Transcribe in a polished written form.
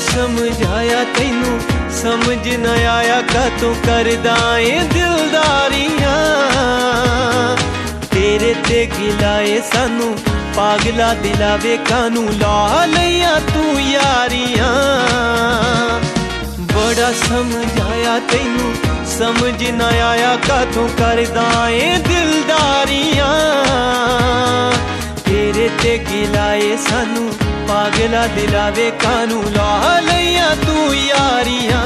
समझाया तैनू समझ न आया कातों करदा ए दिलदारियां तेरे ते गिलाए सानू पागला दिलावे कानू ला लिया तू यारियां बड़ा समझाया तैनू समझ न आया कातों करदा ए दिलदारियां तेरे ते गिलाए सानू पागला दिलावे कानू ला लिया तू यारियां।